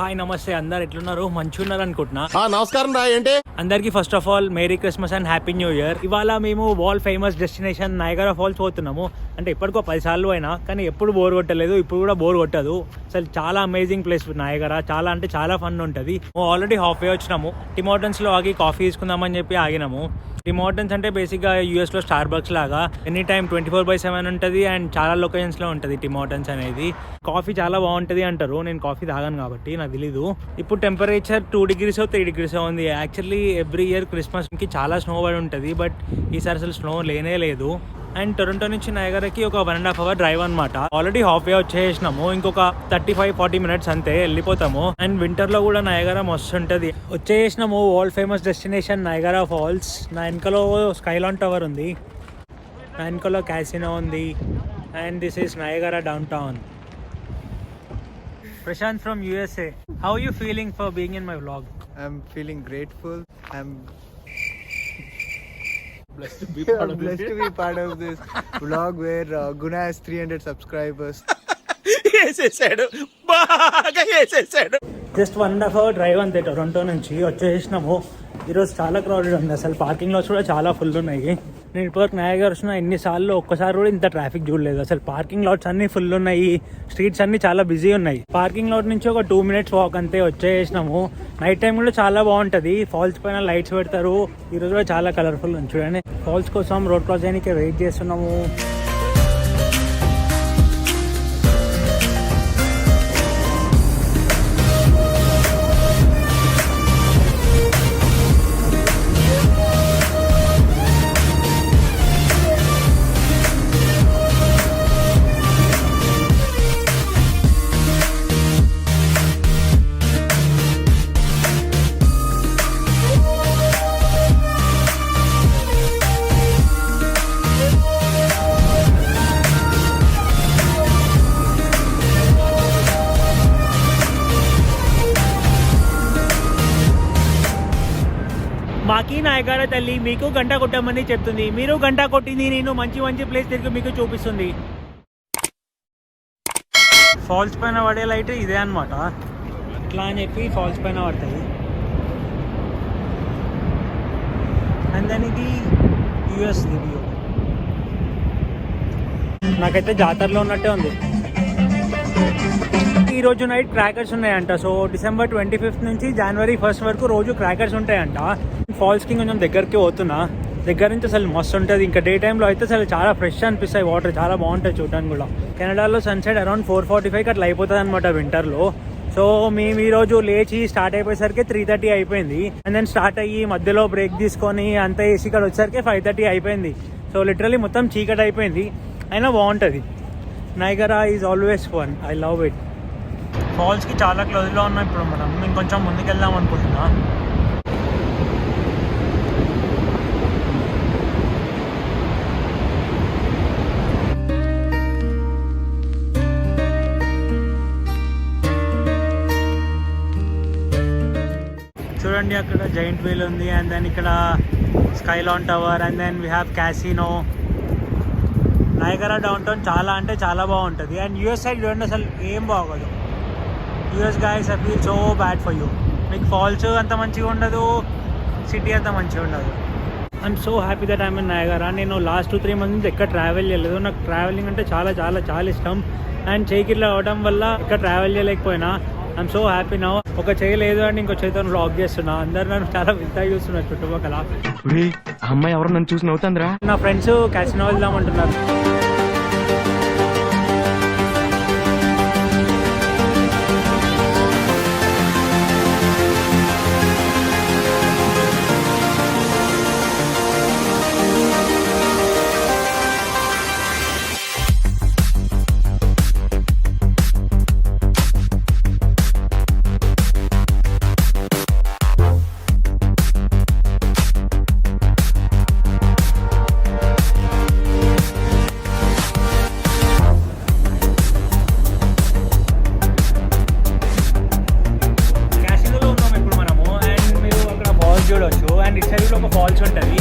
Hi నమస్తే అందరు ఎట్లున్నారు మంచిగా ఉన్నారు అనుకుంటున్నా. నమస్కారం రా. ఏంటి అందరికి first of all merry Christmas and happy new year. ఇవాళ మేము world famous destination Niagara Falls పోతున్నాము. అంటే ఇప్పటికో 10 సార్లు అయినా కానీ ఎప్పుడు బోర్ కొట్టలేదు, ఇప్పుడు కూడా బోర్ కొట్టదు. అసలు చాలా అమేజింగ్ ప్లేస్ నయాగరా, చాలా అంటే చాలా ఫన్ ఉంటుంది. ఆల్రెడీ హాఫ్ వే వచ్చినాము. టిమ్ హార్టన్స్ లో ఆగి కాఫీ తీసుకుందామని చెప్పి ఆగినాము. టిమ్ హార్టన్స్ అంటే బేసిక్గా యూఎస్ లో స్టార్ బక్స్ లాగా ఎనీ టైం 24/7 ఉంటుంది అండ్ చాలా లొకేషన్స్ లో ఉంటుంది టిమ్ హార్టన్స్ అనేది. కాఫీ చాలా బాగుంటుంది అంటారు, నేను కాఫీ తాగాను కాబట్టి నాకు తెలీదు. ఇప్పుడు టెంపరేచర్ 2 degrees 3 degrees ఉంది. యాక్చువల్లీ ఎవ్రీ ఇయర్ క్రిస్మస్ కి చాలా స్నో పడి ఉంటుంది, బట్ ఈసారి అసలు స్నో లేనే లేదు. అండ్ టొరంటో నుంచి నయాగరాకి ఒక 1.5 hour డ్రైవ్ అనమాట. ఆల్రెడీ హాఫ్ వే వచ్చేసినాము, ఇంకొక 35-40 minutes అంతే వెళ్ళిపోతాము. అండ్ వింటర్ లో కూడా నయాగరా మస్తు ఉంటుంది. వచ్చేసినాము world famous destination Niagara Falls. నా వెనకలో స్కైలాన్ టవర్ ఉంది, నా వెనకలో క్యాసినో ఉంది and this is Niagara downtown. Prashant from USA. How are you feeling for being in my vlog? I'm feeling grateful. I'm Blessed to be part of blessed to be part of this vlog where Guna has 300 subscribers. వేసేసాడు, బాగా వేసేసాడు. Just 1.5 hour drive అంతే Toronto నుంచి. వచ్చేసినాము. ఈరోజు చాలా crowded ఉంది, అసలు పార్కింగ్ లాట్స్ కూడా చాలా ఫుల్ ఉన్నాయి. నేను ఇప్పటివరకు నయాగరా వచ్చిన ఎన్నిసార్లు ఒక్కసారి కూడా ఇంత ట్రాఫిక్ చూడలేదు. అసలు పార్కింగ్ లాట్స్ అన్ని ఫుల్ ఉన్నాయి, స్ట్రీట్స్ అన్ని చాలా బిజీ ఉన్నాయి. పార్కింగ్ లాట్ నుంచి ఒక 2 minutes వాక్ అంతే వచ్చేసినాము. నైట్ టైం కూడా చాలా బాగుంటుంది. ఫాల్స్ పైన లైట్స్ పెడతారు. ఈరోజు కూడా చాలా కలర్ఫుల్ ఉంది చూడండి. ఫాల్స్ కోసం రోడ్ క్రాస్ చేయడానికి వెయిట్ చేస్తున్నాము. మాకి నయాగరా తల్లి మీకు గంట కొట్టమని చెప్తుంది, మీరు గంట కొట్టింది నేను మంచి మంచి ప్లేస్ తిరిగి మీకు చూపిస్తుంది. ఫాల్స్ పైన పడే లైట్ ఇదే అనమాట. ఇట్లా అని చెప్పి ఫాల్స్ పైన పడతాయి. అండ్ దాని ఇది యూఎస్ వ్యూ. నాకైతే జాతరలో ఉన్నట్టే ఉంది. ఈ రోజు నైట్ క్రాకర్స్ ఉన్నాయంట. సో December 25th నుంచి January 1st వరకు రోజు క్రాకర్స్ ఉంటాయంట. ఫాల్స్ కి కొంచెం దగ్గరికి పోతున్నా. దగ్గర నుంచి అసలు మస్తు ఉంటుంది. ఇంకా డే టైంలో అయితే అసలు చాలా ఫ్రెష్ అనిపిస్తాయి, వాటర్ చాలా బాగుంటుంది చూడడానికి కూడా. కెనడాలో సన్సెట్ అరౌండ్ 4:45 అట్లా అయిపోతుంది అనమాట వింటర్లో. సో మేము ఈరోజు లేచి స్టార్ట్ అయిపోయేసరికి 3:30 అయిపోయింది. అండ్ దెన్ స్టార్ట్ అయ్యి మధ్యలో బ్రేక్ తీసుకొని అంతా వేసి ఇక్కడ వచ్చేసరికి 5:30 అయిపోయింది. సో లిటరలీ మొత్తం చీకటి అయిపోయింది, అయినా బాగుంటుంది. Niagara is always fun, I love it. ఫాల్స్కి చాలా క్లోజ్లో ఉన్నాం ఇప్పుడు మనం. ఇంకొంచెం ముందుకు వెళ్దాం అనుకుంటున్నా. చూడండి అక్కడ జైంట్ వీల్ ఉంది, అండ్ దెన్ ఇక్కడ Skylon tower, and then we have casino. Niagara downtown చాలా అంటే చాలా బాగుంటుంది. అండ్ యూఎస్ సైడ్ చూడండి అసలు ఏం బాగోదు. US guys I feel so bad for you. మీకు ఫాల్స్ అంత మంచిగా ఉండదు, సిటీ అంత మంచిగా ఉండదు. I'm so happy that I'm in Niagara. నేను లాస్ట్ 2-3 months నుంచి ఎక్కడ ట్రావెల్ చేయలేదు. నాకు ట్రావెలింగ్ అంటే చాలా చాలా చాలా ఇష్టం. అండ్ చేయికి ఇట్లా అవ్వడం వల్ల ఎక్కడ ట్రావెల్ చేయలేకపోయినా ఐఎమ్ సో హ్యాపీ నౌ. ఒక చేయి లేదు అండ్ ఇంకో చేతితో వ్లాగ్ చేస్తున్నా. అందరు నన్ను చాలా వింతగా చూస్తున్నారు చుట్టుపక్కల. అమ్మాయి ఎవరు నన్ను చూసి నవ్వుతుందిరా. నా ఫ్రెండ్స్ క్యాసినో వెళ్దామంటున్నారు. చూడవచ్చు. అండ్ ఇటు సైడ్ ఒక ఫాల్స్ ఉంటుంది.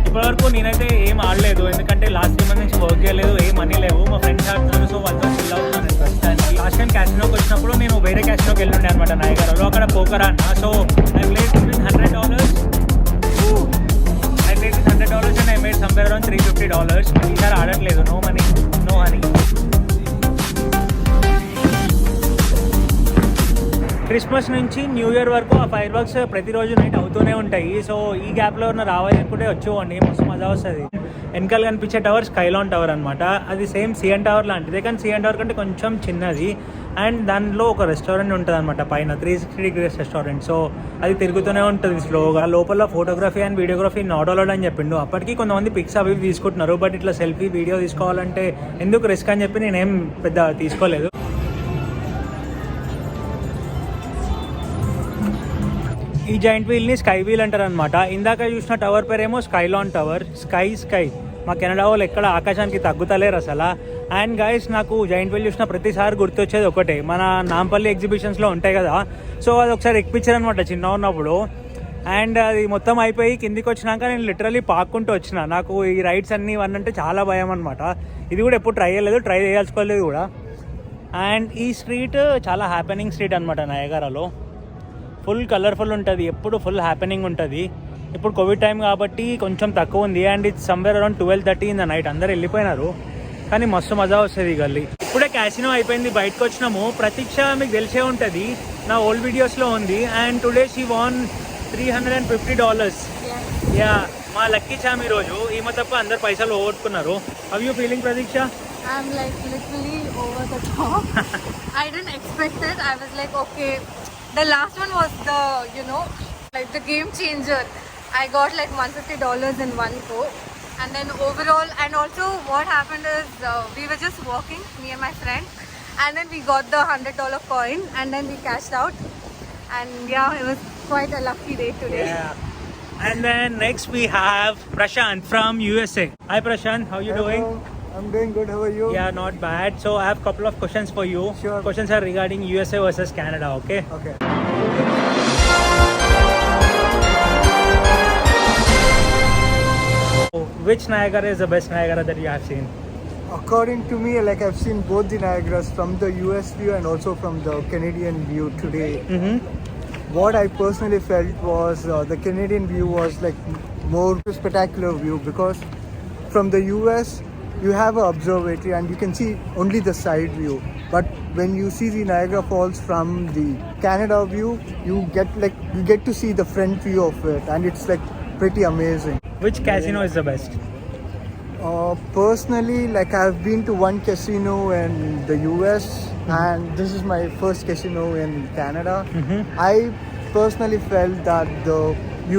ఇప్పటివరకు నేనైతే ఏం ఆడలేదు, ఎందుకంటే లాస్ట్ 3 months నుంచి వర్క్ చేయలేదు, ఏం మనీ లేవు. మా ఫ్రెండ్స్ ఆడుతున్నారు, సో వాళ్ళతో చిల్ అవుతున్నాను ప్రస్తుతానికి. లాస్ట్ టైం క్యాసినోకి వచ్చినప్పుడు నేను వేరే క్యాసినోకి వెళ్ళుండే అనమాట నాయగరాలో, అక్కడ పోకర్ అన్న. So I played with $100. I played with $100 and I made somewhere around $350. ఈసారి ఆడట్లేదు, no money no honey. Christmas నుంచి న్యూ ఇయర్ వరకు ఆ ఫైర్ వర్క్స్ ప్రతిరోజు నైట్ అవుతూనే ఉంటాయి. సో ఈ గ్యాప్లో ఉన్న రావాలి అనుకుంటే వచ్చేవాడిని, మస్తు మజా వస్తుంది. వెనకాల కనిపించే టవర్ స్కైలాన్ టవర్ అనమాట. అది సేమ్ సిఎన్ టవర్ లాంటిదే, కానీ సిఎన్ టవర్ కంటే కొంచెం చిన్నది. అండ్ దానిలో ఒక రెస్టారెంట్ ఉంటుంది అనమాట పైన, 360 degrees రెస్టారెంట్. సో అది తిరుగుతూనే ఉంటుంది స్లోగా. లోపల photography and videography not allowed అని చెప్పిండు. అప్పటికి కొంతమంది పిక్స్ అవి తీసుకుంటున్నారు, బట్ ఇట్లా సెల్ఫీ వీడియో తీసుకోవాలంటే ఎందుకు రిస్క్ అని చెప్పి నేనేం పెద్ద తీసుకోలేదు. ఈ జాయింట్ వీల్ని స్కై వీల్ అంటారు అనమాట. ఇందాక చూసిన టవర్ పేరేమో స్కైలాన్ టవర్. స్కై మా కెనడా వాళ్ళు ఎక్కడ ఆకాశానికి తగ్గుతలేరు అసలు. అండ్ గైస్, నాకు జాయింట్ వీల్ చూసిన ప్రతిసారి గుర్తొచ్చేది ఒకటే, మన నాంపల్లి ఎగ్జిబిషన్స్లో ఉంటాయి కదా. సో అది ఒకసారి ఎక్కిపించారు అనమాట చిన్న ఉన్నప్పుడు. అండ్ అది మొత్తం అయిపోయి కిందికి వచ్చినాక నేను లిటరలీ పాక్కుంటూ వచ్చిన. నాకు ఈ రైడ్స్ అన్నీ ఇవన్నీ అంటే చాలా భయం అనమాట. ఇది కూడా ఎప్పుడు ట్రై చేయలేదు, ట్రై చేయాల్సుకోలేదు కూడా. అండ్ ఈ స్ట్రీట్ చాలా హ్యాపెనింగ్ స్ట్రీట్ అనమాట నయగారాలో. ఫుల్ కలర్ఫుల్ ఉంటుంది, ఎప్పుడు ఫుల్ హ్యాపెనింగ్ ఉంటుంది. ఇప్పుడు కోవిడ్ టైం కాబట్టి కొంచెం తక్కువ ఉంది. And it's somewhere around 12:30 in the night. అందరు వెళ్ళిపోయినారు, కానీ మస్తు మజా వస్తుంది ఈ గల్లీ. ఇప్పుడే క్యాసినో అయిపోయింది, బయటకు వచ్చినాము. ప్రతీక్ష మీకు తెలిసే ఉంటుంది, నా ఓల్డ్ వీడియోస్లో ఉంది. And today she van $350. Yeah, మా లక్కీ చామ్ ఈరోజు. ఈమె తప్ప అందరు పైసలు పోగొట్టుకున్నారు. How you feeling Prateeksha? I'm like literally over the top. I didn't expect it. I was like, okay. The last one was the, like the game changer. I got like $150 in one go. And then overall, and also what happened is we were just walking, me and my friend. And then we got the $100 coin and then we cashed out. And yeah, it was quite a lucky day today. Yeah. And then next we have Prashant from USA. Hi Prashant, how you doing? I'm doing good. How are you? Yeah, not bad. So I have a couple of questions for you. Sure. Questions are regarding USA versus Canada, okay? Okay. Which Niagara is the best Niagara that you have seen? According to me, like I've seen both the Niagaras from the US view and also from the Canadian view today. Mm-hmm. What I personally felt was the Canadian view was like more spectacular view, because from the US you have an observatory and you can see only the side view. But when you see the Niagara Falls from the Canada view, you get to see the front view of it, and it's like pretty amazing. Which casino is the best? Personally, like I've been to one casino in the US and this is my first casino in Canada. Mm-hmm. I personally felt that the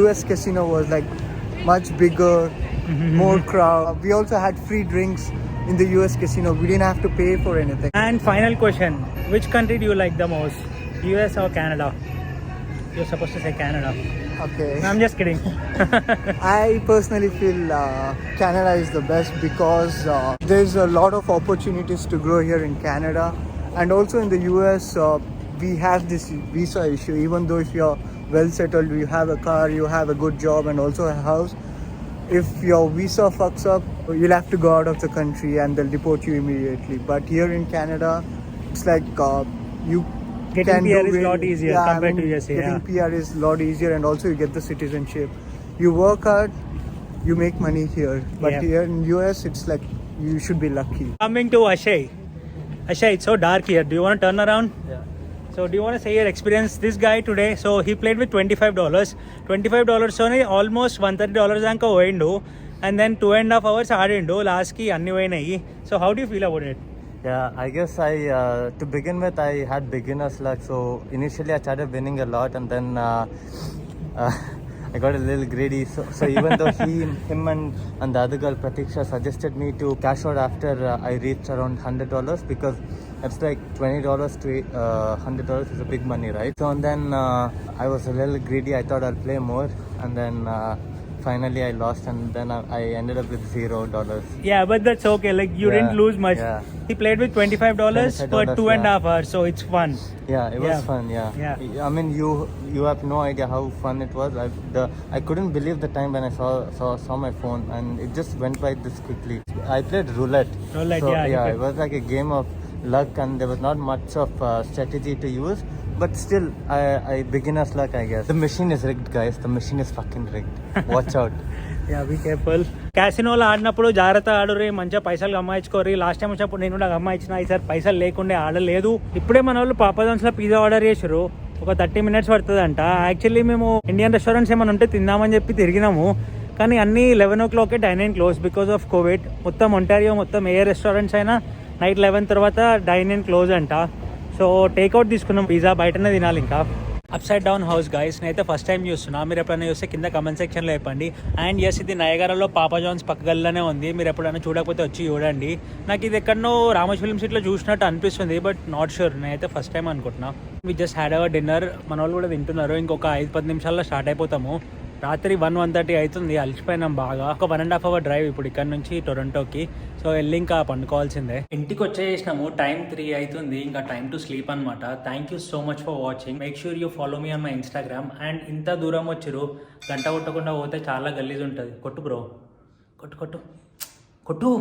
US casino was like much bigger, more crowd. We also had free drinks in the US casino. We didn't have to pay for anything. And final question, which country do you like the most? US or Canada? You're supposed to say Canada. Okay. No, I'm just kidding. I personally feel Canada is the best because there's a lot of opportunities to grow here in Canada, and also in the US we have this visa issue. Even though if you're well settled, you have a car, you have a good job and also a house, if your visa fucks up, you'll have to go out of the country and they'll deport you immediately. But here in Canada, it's like you Getting can PR do is a it. lot easier compared to USA. Getting Yeah. PR is a lot easier, and also you get the citizenship. You work hard, you make money here. But Yeah. here in US, it's like you should be lucky. Coming to Ashay. Ashay, it's so dark here. Do you want to turn around? Yeah. So do you want to say your experience? This guy today, so he played with $25. $25 తోనే almost $130 దాకా పోయిండు. And then 2.5 hours ఆడిండు. లాస్ట్కి అన్ని పోయినాయి. So how do you feel about it? Yeah, I guess to begin with, I had beginner's luck. So initially I started winning a lot, and then I got a little greedy. So even though him and the other girl Pratiksha suggested me to cash out after I reached around $100, because it's like $20 to $100 is a big money, right? So and then I was a little greedy. I thought I'll play more, and then finally I lost, and then I ended up with $0. Yeah, but that's okay. Like you Yeah, didn't lose much. yeah. He played with $25 for $25, 2.5 hours, so it's fun. Yeah, it was fun. Yeah. I mean, you have no idea how fun it was. I couldn't believe the time when I saw my phone, and it just went by this quickly. I played roulette. Roulette, so, yeah, you Yeah, could- it was like a game of luck, and there was not much of strategy to use. But still, I beginner's luck, I guess. The machine is rigged, guys. The machine is fucking rigged. Watch out. Yeah be careful. క్యాసినోలో ఆడినప్పుడు జాగ్రత్త ఆడుర్రి, మంచిగా పైసలు గమ్మాయించుకోర్రి. Last time వచ్చినప్పుడు నేను కూడా గమ్మాయించిన, ఈసారి పైసలు లేకుండా ఆడలేదు. ఇప్పుడే మన వాళ్ళు పాపాజాన్స్లో పిజ్జా ఆర్డర్ చేసారు, ఒక 30 minutes పడుతుందంట. యాక్చువల్లీ మేము ఇండియన్ రెస్టారెంట్స్ ఏమైనా ఉంటే తిందామని చెప్పి తిరిగినాము, కానీ అన్నీ 11 o'clock dine close because of COVID. మొత్తం ఒంటారియో మొత్తం ఏ రెస్టారెంట్స్ అయినా నైట్ 11 తర్వాత డైన్ క్లోజ్ అంట. సో టేక్అవుట్ తీసుకున్నాం పిజ్జా, బయటనే తినాలి ఇంకా. Upside down house guys, నేనైతే ఫస్ట్ టైం చూస్తున్నా. మీరు ఎప్పుడైనా చూస్తే కింద కమెంట్ సెక్షన్లో చెప్పండి. అండ్ ఎస్, ఇది నయగారాలో పాపా జాన్స్ పక్క గల్లానే ఉంది. మీరు ఎప్పుడైనా చూడకపోతే వచ్చి చూడండి. నాకు ఇది ఎక్కడనో రామోస్ ఫిల్మ్ సిటీలో చూసినట్టు అనిపిస్తుంది, బట్ నాట్ షూర్. నేనైతే ఫస్ట్ టైం అనుకుంటున్నా. We just had our dinner. మన వాళ్ళు కూడా తింటున్నారు. ఇంకొక 5-10 నిమిషాల్లో స్టార్ట్ అయిపోతాము. రాత్రి 1-1:30 అవుతుంది. అలసిపోయినాం బాగా. ఒక 1.5 hour డ్రైవ్ ఇప్పుడు ఇక్కడ నుంచి టొరంటోకి. సో వెళ్ళి ఇంకా పండుకోవాల్సిందే. ఇంటికి వచ్చేసినాము. టైం 3 అవుతుంది. ఇంకా టైం టు స్లీప్ అనమాట. Thank you so much for watching. Make sure you follow me on my Instagram. And ఇంత దూరం వచ్చిరు, గంట కొట్టకుండా పోతే చాలా గలీజ్ ఉంటుంది. కొట్టు బ్రో, కొట్టు కొట్టు కొట్టు.